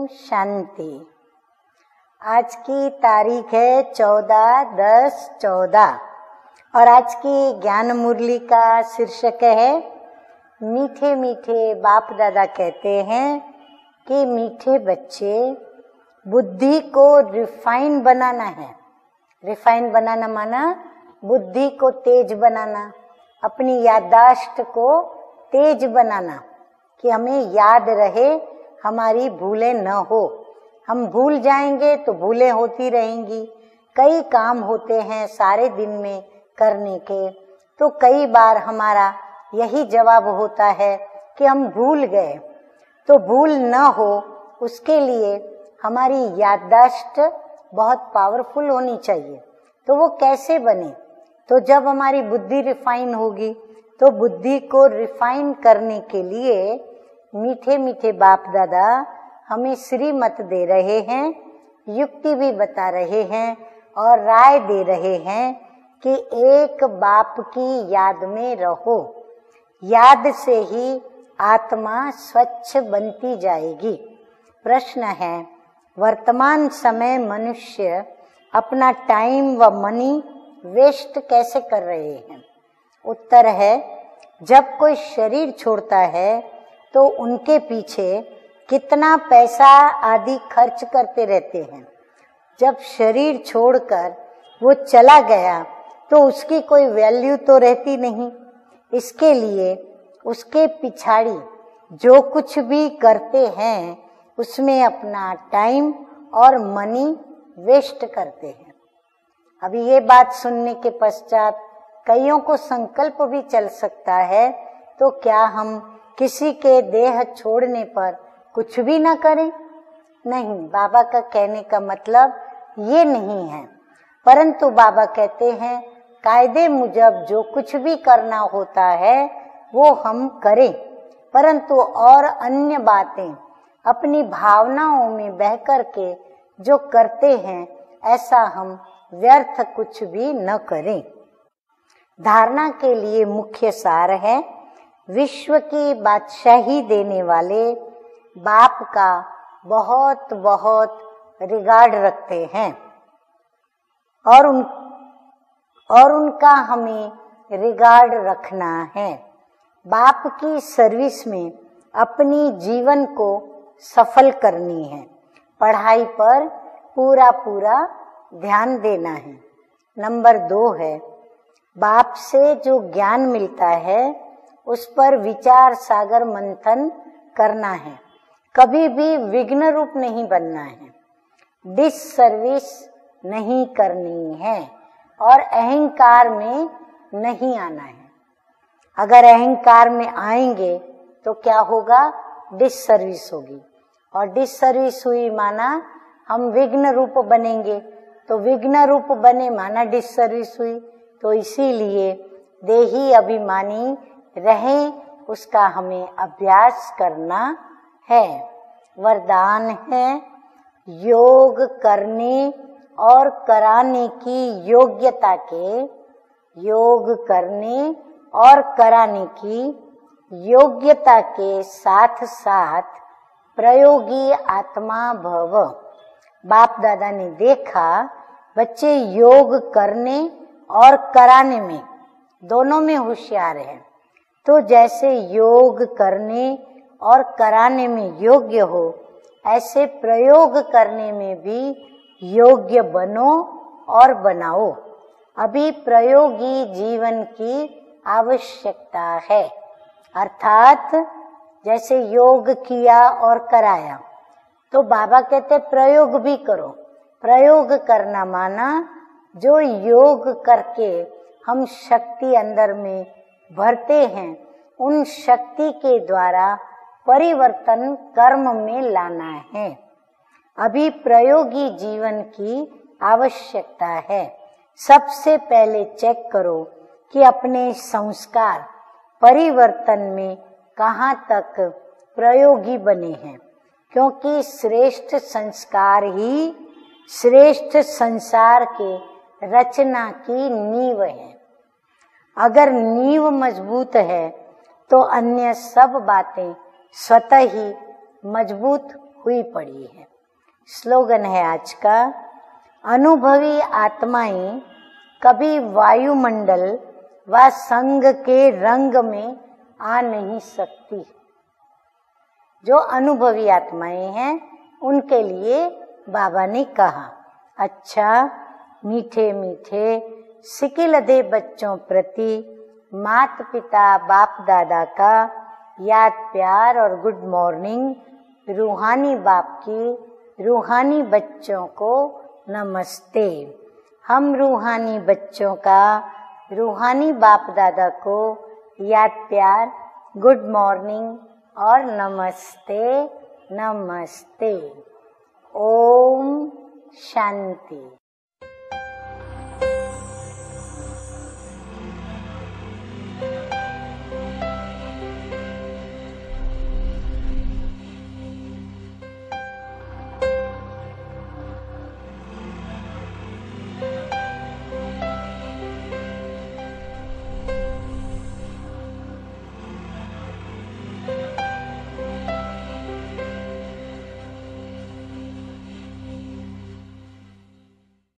शांति। आज की तारीख है 14/10/14 और आज की ज्ञान मुरली का शीर्षक है मीठे मीठे बाप दादा कहते हैं कि मीठे बच्चे बुद्धि को रिफाइन बनाना है। रिफाइन बनाना माना बुद्धि को तेज बनाना, अपनी याददाश्त को तेज बनाना कि हमें याद रहे, हमारी भूलें न हो। हम भूल जाएंगे तो भूलें होती रहेंगी। कई काम होते हैं सारे दिन में करने के, तो कई बार हमारा यही जवाब होता है कि हम भूल गए। तो भूल न हो उसके लिए हमारी याददाश्त बहुत पावरफुल होनी चाहिए। तो वो कैसे बने? तो जब हमारी बुद्धि रिफाइन होगी, तो बुद्धि को रिफाइन करने के लिए मीठे मीठे बाप दादा हमें श्रीमत दे रहे हैं, युक्ति भी बता रहे हैं और राय दे रहे हैं कि एक बाप की याद में रहो। याद से ही आत्मा स्वच्छ बनती जाएगी। प्रश्न है, वर्तमान समय मनुष्य अपना टाइम व मनी वेस्ट कैसे कर रहे हैं? उत्तर है, जब कोई शरीर छोड़ता है तो उनके पीछे कितना पैसा आदि खर्च करते रहते हैं। जब शरीर छोड़कर वो चला गया तो उसकी कोई वैल्यू तो रहती नहीं। इसके लिए उसके पिछाड़ी जो कुछ भी करते हैं उसमें अपना टाइम और मनी वेस्ट करते हैं। अभी ये बात सुनने के पश्चात कईयों को संकल्प भी चल सकता है, तो क्या हम किसी के देह छोड़ने पर कुछ भी ना करें? नहीं, बाबा का कहने का मतलब ये नहीं है। परंतु बाबा कहते हैं कायदे मुजब जो कुछ भी करना होता है वो हम करें, परंतु और अन्य बातें अपनी भावनाओं में बह कर के जो करते हैं ऐसा हम व्यर्थ कुछ भी न करें। धारणा के लिए मुख्य सार है, विश्व की बादशाही देने वाले बाप का बहुत बहुत रिगार्ड रखते हैं और उनका हमें रिगार्ड रखना है। बाप की सर्विस में अपनी जीवन को सफल करनी है। पढ़ाई पर पूरा पूरा ध्यान देना है। नंबर 2 है, बाप से जो ज्ञान मिलता है उस पर विचार सागर मंथन करना है। कभी भी विघ्न रूप नहीं बनना है, डिससर्विस नहीं करनी है और अहंकार में नहीं आना है। अगर अहंकार में आएंगे तो क्या होगा? डिससर्विस होगी, और डिससर्विस हुई माना हम विघ्न रूप बनेंगे, तो विघ्न रूप बने माना डिससर्विस हुई। तो इसीलिए देही अभिमानी रहें, उसका हमें अभ्यास करना है। वरदान है, योग करने और कराने की योग्यता के, योग करने और कराने की योग्यता के साथ साथ प्रयोगी आत्मा भव। बाप दादा ने देखा बच्चे योग करने और कराने में दोनों में होशियार है, तो जैसे योग करने और कराने में योग्य हो, ऐसे प्रयोग करने में भी योग्य बनो और बनाओ। अभी प्रयोगी जीवन की आवश्यकता है, अर्थात जैसे योग किया और कराया, तो बाबा कहते प्रयोग भी करो। प्रयोग करना माना जो योग करके हम शक्ति अंदर में भरते हैं, उन शक्ति के द्वारा परिवर्तन कर्म में लाना है। अभी प्रयोगी जीवन की आवश्यकता है। सबसे पहले चेक करो कि अपने संस्कार परिवर्तन में कहाँ तक प्रयोगी बने हैं, क्योंकि श्रेष्ठ संस्कार ही श्रेष्ठ संसार के रचना की नींव है। अगर नींव मजबूत है तो अन्य सब बातें स्वतः ही मजबूत हुई पड़ी है। स्लोगन है आज का, अनुभवी आत्माएं कभी वायुमंडल व संग के रंग में आ नहीं सकती। जो अनुभवी आत्माएं हैं उनके लिए बाबा ने कहा, अच्छा मीठे मीठे सिकिलधे बच्चों प्रति मात पिता बाप दादा का याद प्यार और गुड मॉर्निंग। रूहानी बाप की रूहानी बच्चों को नमस्ते। हम रूहानी बच्चों का रूहानी बाप दादा को याद प्यार, गुड मॉर्निंग और नमस्ते नमस्ते। ओम शांति।